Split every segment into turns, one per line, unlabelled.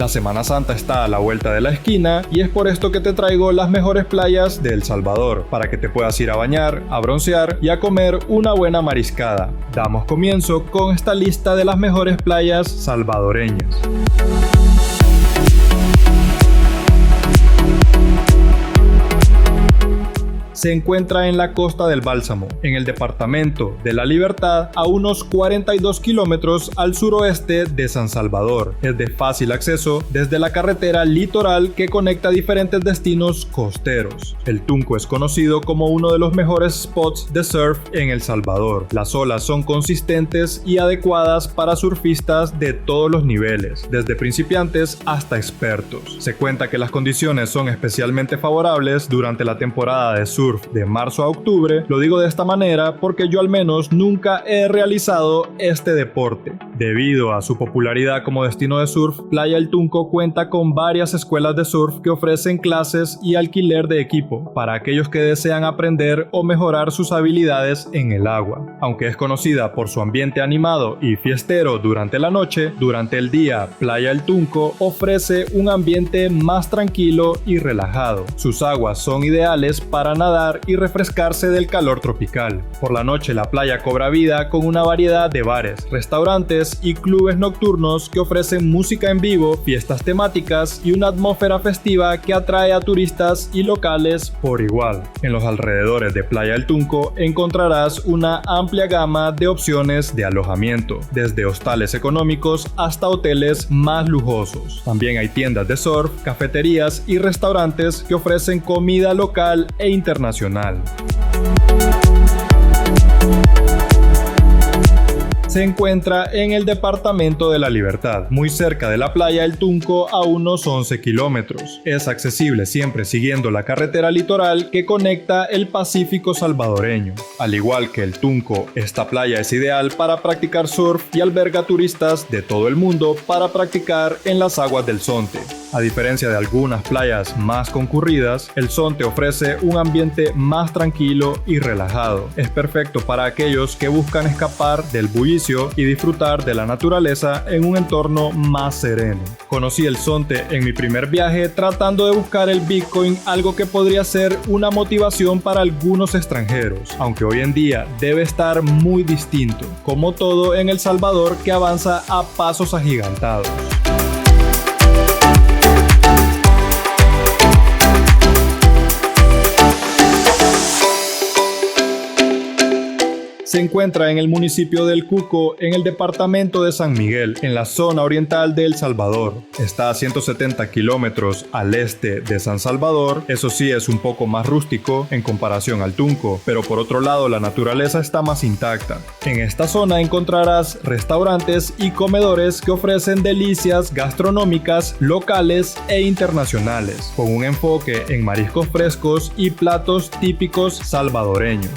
La Semana Santa está a la vuelta de la esquina y es por esto que te traigo las mejores playas de El Salvador, para que te puedas ir a bañar, a broncear y a comer una buena mariscada. Damos comienzo con esta lista de las mejores playas salvadoreñas. Se encuentra en la costa del Bálsamo, en el departamento de La Libertad, a unos 42 kilómetros al suroeste de San Salvador. Es de fácil acceso desde la carretera litoral que conecta diferentes destinos costeros. El Tunco es conocido como uno de los mejores spots de surf en El Salvador. Las olas son consistentes y adecuadas para surfistas de todos los niveles, desde principiantes hasta expertos. Se cuenta que las condiciones son especialmente favorables durante la temporada de surf de marzo a octubre. Lo digo de esta manera porque yo al menos nunca he realizado este deporte. Debido a su popularidad como destino de surf, Playa El Tunco cuenta con varias escuelas de surf que ofrecen clases y alquiler de equipo para aquellos que desean aprender o mejorar sus habilidades en el agua. Aunque es conocida por su ambiente animado y fiestero durante la noche, durante el día Playa El Tunco ofrece un ambiente más tranquilo y relajado. Sus aguas son ideales para nadar y refrescarse del calor tropical. Por la noche la playa cobra vida con una variedad de bares, restaurantes y clubes nocturnos que ofrecen música en vivo, fiestas temáticas y una atmósfera festiva que atrae a turistas y locales por igual. En los alrededores de Playa El Tunco encontrarás una amplia gama de opciones de alojamiento, desde hostales económicos hasta hoteles más lujosos. También hay tiendas de surf, cafeterías y restaurantes que ofrecen comida local e internacional. Se encuentra en el departamento de La Libertad, muy cerca de la playa El Tunco a unos 11 kilómetros. Es accesible siempre siguiendo la carretera litoral que conecta el Pacífico salvadoreño. Al igual que El Tunco, esta playa es ideal para practicar surf y alberga turistas de todo el mundo para practicar en las aguas del Zonte. A diferencia de algunas playas más concurridas, el Zonte ofrece un ambiente más tranquilo y relajado. Es perfecto para aquellos que buscan escapar del bullicio y disfrutar de la naturaleza en un entorno más sereno. Conocí el Zonte en mi primer viaje tratando de buscar el Bitcoin, algo que podría ser una motivación para algunos extranjeros, aunque hoy en día debe estar muy distinto, como todo en El Salvador que avanza a pasos agigantados. Se encuentra en el municipio del Cuco, en el departamento de San Miguel, en la zona oriental de El Salvador. Está a 170 kilómetros al este de San Salvador. Eso sí, es un poco más rústico en comparación al Tunco, pero por otro lado la naturaleza está más intacta. En esta zona encontrarás restaurantes y comedores que ofrecen delicias gastronómicas locales e internacionales, con un enfoque en mariscos frescos y platos típicos salvadoreños.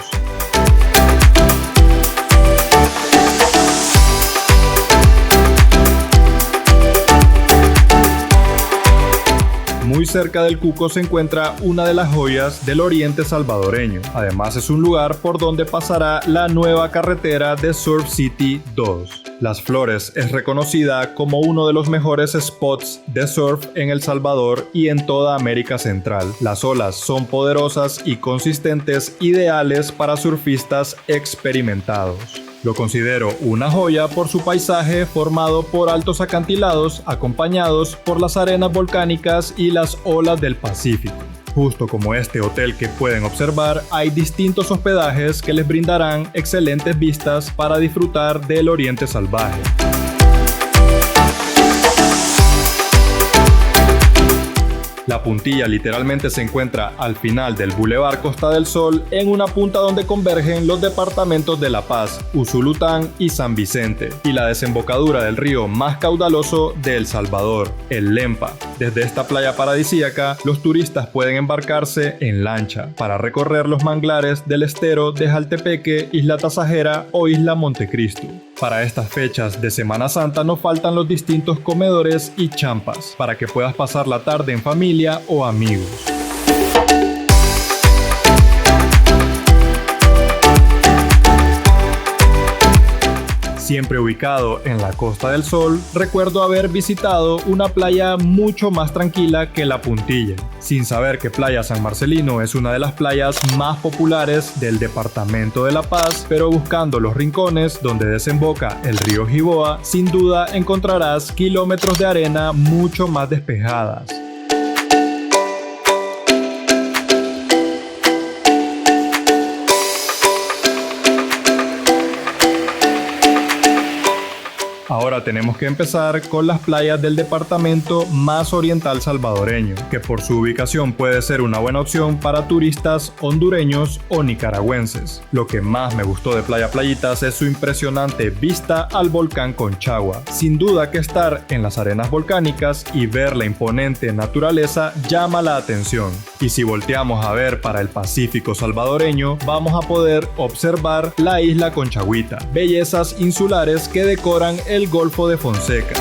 Muy cerca del Cuco se encuentra una de las joyas del oriente salvadoreño. Además es un lugar por donde pasará la nueva carretera de Surf City 2. Las Flores es reconocida como uno de los mejores spots de surf en El Salvador y en toda América Central. Las olas son poderosas y consistentes, ideales para surfistas experimentados. Lo considero una joya por su paisaje formado por altos acantilados acompañados por las arenas volcánicas y las olas del Pacífico. Justo como este hotel que pueden observar, hay distintos hospedajes que les brindarán excelentes vistas para disfrutar del Oriente Salvaje. La puntilla literalmente se encuentra al final del Boulevard Costa del Sol, en una punta donde convergen los departamentos de La Paz, Usulután y San Vicente, y la desembocadura del río más caudaloso de El Salvador, el Lempa. Desde esta playa paradisíaca, los turistas pueden embarcarse en lancha para recorrer los manglares del estero de Jaltepeque, Isla Tasajera o Isla Montecristo. Para estas fechas de Semana Santa no faltan los distintos comedores y champas para que puedas pasar la tarde en familia o amigos. Siempre ubicado en la Costa del Sol, recuerdo haber visitado una playa mucho más tranquila que La Puntilla, sin saber que Playa San Marcelino es una de las playas más populares del departamento de La Paz, pero buscando los rincones donde desemboca el río Jiboa, sin duda encontrarás kilómetros de arena mucho más despejadas. Ahora tenemos que empezar con las playas del departamento más oriental salvadoreño, que por su ubicación puede ser una buena opción para turistas hondureños o nicaragüenses. Lo que más me gustó de Playa Playitas es su impresionante vista al volcán Conchagua. Sin duda que estar en las arenas volcánicas y ver la imponente naturaleza llama la atención. Y si volteamos a ver para el Pacífico salvadoreño, vamos a poder observar la isla Conchagüita, bellezas insulares que decoran el Golfo de Fonseca.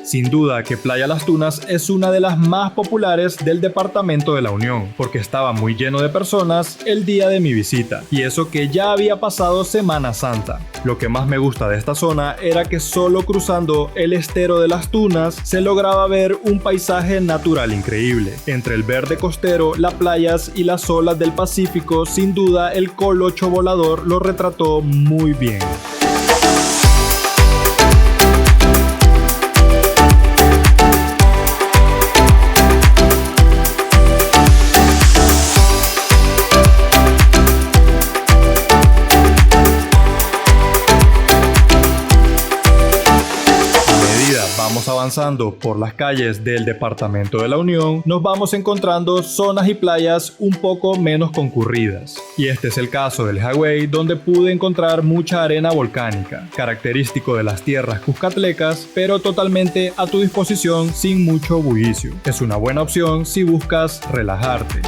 Sin duda que Playa Las Tunas es una de las más populares del departamento de La Unión, porque estaba muy lleno de personas el día de mi visita, y eso que ya había pasado Semana Santa. Lo que más me gusta de esta zona era que solo cruzando el estero de Las Tunas se lograba ver un paisaje natural increíble. Entre el verde costero, las playas y las olas del Pacífico, sin duda el colocho volador lo retrató muy bien. Vamos avanzando por las calles del departamento de La Unión, nos vamos encontrando zonas y playas un poco menos concurridas. Y este es el caso del Jagüey, donde pude encontrar mucha arena volcánica, característico de las tierras cuscatlecas, pero totalmente a tu disposición sin mucho bullicio. Es una buena opción si buscas relajarte.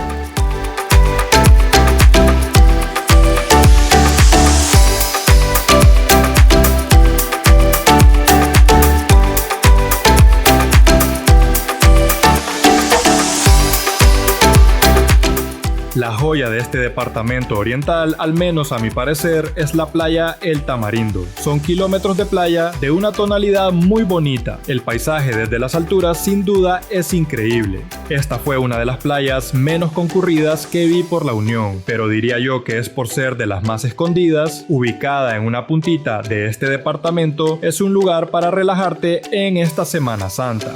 La joya de este departamento oriental, al menos a mi parecer, es la playa El Tamarindo. Son kilómetros de playa de una tonalidad muy bonita. El paisaje desde las alturas sin duda es increíble. Esta fue una de las playas menos concurridas que vi por La Unión, pero diría yo que es por ser de las más escondidas, ubicada en una puntita de este departamento, es un lugar para relajarte en esta Semana Santa.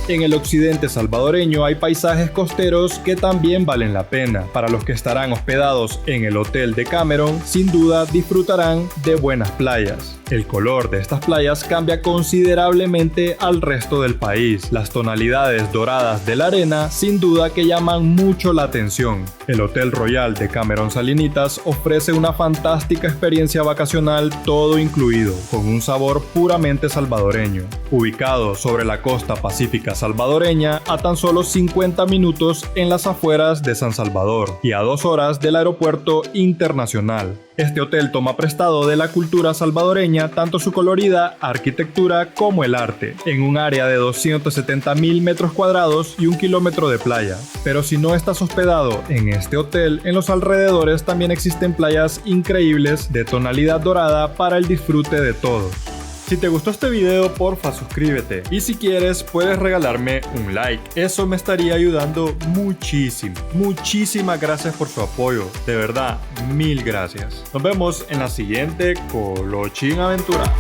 En el occidente salvadoreño hay paisajes costeros que también valen la pena. Para los que estarán hospedados en el Hotel de Cameron, sin duda disfrutarán de buenas playas. El color de estas playas cambia considerablemente al resto del país. Las tonalidades doradas de la arena sin duda que llaman mucho la atención. El Hotel Royal de Cameron Salinitas ofrece una fantástica experiencia vacacional todo incluido, con un sabor puramente salvadoreño. Ubicado sobre la costa pacífica salvadoreña, a tan solo 50 minutos en las afueras de San Salvador y a 2 horas del aeropuerto internacional. Este hotel toma prestado de la cultura salvadoreña tanto su colorida arquitectura como el arte, en un área de 270.000 metros cuadrados y 1 kilómetro de playa. Pero si no estás hospedado en este hotel, en los alrededores también existen playas increíbles de tonalidad dorada para el disfrute de todos. Si te gustó este video, porfa suscríbete, y si quieres puedes regalarme un like, eso me estaría ayudando muchísimo. Muchísimas gracias por su apoyo, de verdad, 1000 gracias. Nos vemos en la siguiente Colochín Aventura.